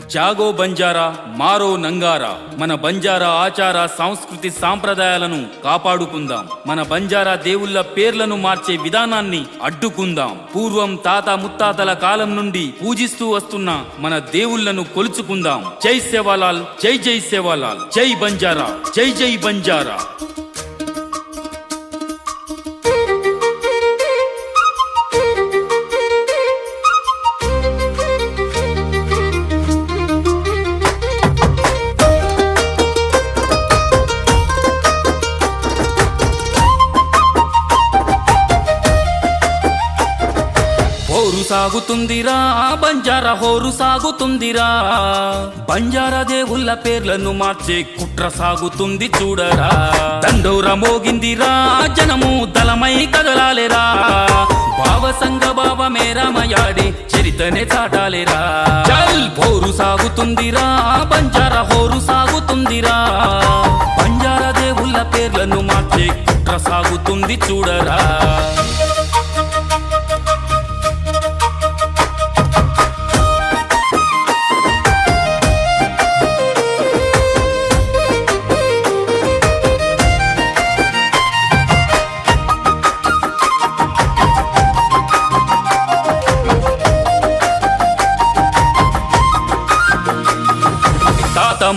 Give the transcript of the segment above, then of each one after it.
జాగో బంజారా మారో నంగారా. మన బంజారా ఆచార సంస్కృతి సాంప్రదాయాలను కాపాడుకుందాం. మన బంజారా దేవుళ్ళ పేర్లను మార్చే విధానాన్ని అడ్డుకుందాం. పూర్వం తాత ముత్తాతల కాలం నుండి పూజిస్తూ వస్తున్న మన దేవుళ్ళను కొలుచుకుందాం. జై సేవాలాల్, జై జై సేవాలాల్, జై బంజారా, జై జై బంజారా. హోరు సాగుతుందిరా బంజారా, హోరు సాగుతుందిరా. బంజారా దేవుళ్ళ పేర్లను మార్చే కుట్ర సాగుతుంది చూడరా. దండోరా మోగిందిరా, జనము దళమై కదలాలేరా. భావ సంగ భావ మేరామయాడి చరితనే చాటాలేరా. చల్ హోరు సాగుతుందిరా బంజారా, హోరు సాగుతుందిరా. బంజారా దేవుళ్ళ పేర్లను మార్చే కుట్ర సాగుతుంది చూడరా.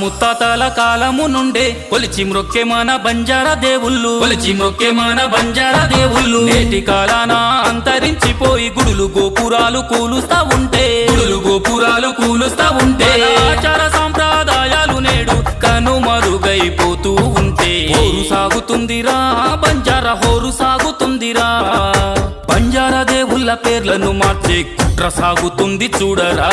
ముత్తాతల కాలము నుండే కొలిచి మ్రొక్కే మన బంజారా దేవుళ్ళు, కొలిచి మ్రొక్కే మన బంజారా దేవుళ్ళు. నేటి కాలాన అంతరించిపోయి గుడులు గోపురాలు కూలుస్తా ఉంటే, గుడులు గోపురాలు కూలుస్తా ఉంటే ఆచార సాంప్రదాయాలు నేడు కనుమరుగైపోతూ ఉంటే. హోరు సాగుతుందిరా బంజారా, హోరు సాగుతుందిరా. బంజారా దేవుళ్ళ పేర్లను మార్చే కుట్ర సాగుతుంది చూడరా.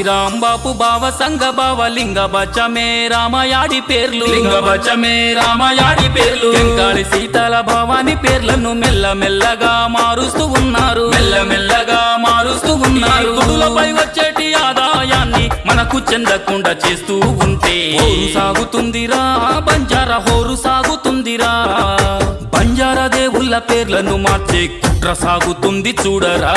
రాంబాపు బావ సంగ బావ లింగ బచ్చమే రామయాడి పేర్లు, లింగ బచ్చమే రామయాడి పేర్లు. వెంకాళి సీతల భవాని పేర్లను మెల్ల మెల్లగా మారుస్తూ ఉన్నారు, మెల్ల మెల్లగా మారుస్తూ ఉన్నారు. గుడులపై వచ్చేటి ఆదాయాన్ని మనకు చెందకుండా చేస్తూ ఉంటే. హోరు సాగుతుందిరా బంజారా, హోరు సాగుతుందిరా. బంజారా దేవుళ్ళ పేర్లను మార్చే కుట్ర సాగుతుంది చూడరా.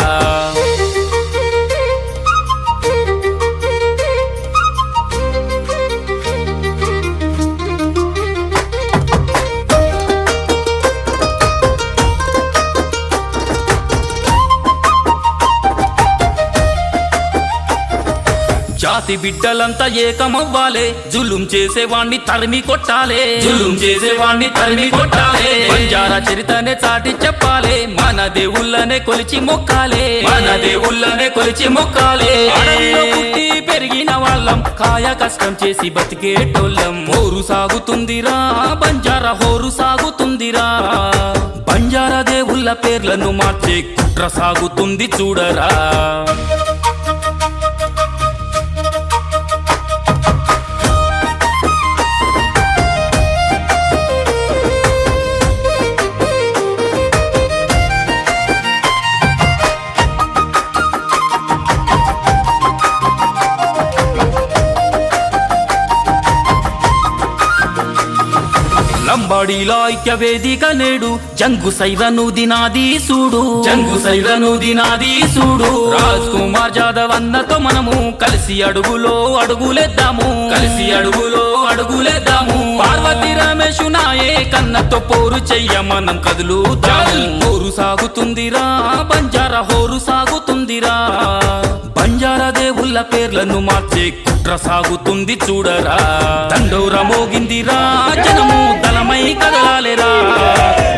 జాతి బిడ్డలంతా ఏకమవ్వాలే, జులుం చేసేవాణ్ణి తరిమి కొట్టాలే, జులుం చేసేవాణ్ణి తరిమి కొట్టాలే. బంజారా చరితనే చాటి చెప్పాలే, మన దేవుళ్ళనే కొలిచి మొక్కాలే, మన దేవుళ్ళనే కొలిచి మొక్కాలే. అడవిలో పుట్టి పెరిగిన వాళ్ళం, కాయ కష్టం చేసి బతికేటోళ్ళం. హోరు సాగుతుందిరా బంజారా, హోరు సాగుతుందిరా. బంజారా దేవుళ్ళ పేర్లను మార్చే కుట్ర సాగుతుంది చూడరా. లంబాడీల ఐక్య వేదిక నేడు జంగు సైరను దినాది సూడు, జంగు సైరను దినాది సూడు. రాజ్ కుమార్ జాదవ్ అన్నతో మనము కలిసి అడుగులో అడుగులేద్దాము, కలిసి అడుగులో అడుగులేద్దాము. పార్వతి రమేష్ నాయే కన్నతో పోరు చెయ్య మనం కదులుదాము. హోరు సాగుతుందిరా బంజారా, హోరు సాగుతుందిరా. బంజారా దేవుళ్ళ పేర్లను మార్చే కుట్ర సాగుతుంది చూడరా. దండోరా మోగిందిరా, జనము దళమై కదలాలేరా.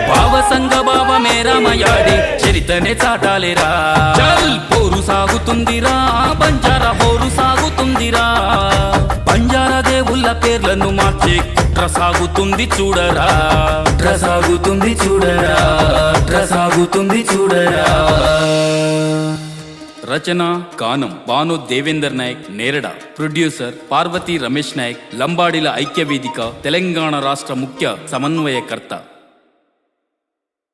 భావ సంగ భావ మేరామయాడి చరితనే చాటాలేరా. చల్ హోరు సాగుతుందిరా బంజారా, హోరు సాగుతుందిరా. బంజారా దేవుళ్ళ పేర్లను మార్చే కుట్ర సాగుతుంది చూడరా. కుట్ర సాగుతుంది చూడరా, కుట్ర సాగుతుంది చూడరా. రచన గానం బాను దేవేందర్ నాయక్ నేరడ. ప్రొడ్యూసర్ పార్వతి రమేష్ నాయక్. లంబాడీల ఐక్య వేదిక తెలంగాణ రాష్ట్ర ముఖ్య సమన్వయకర్త.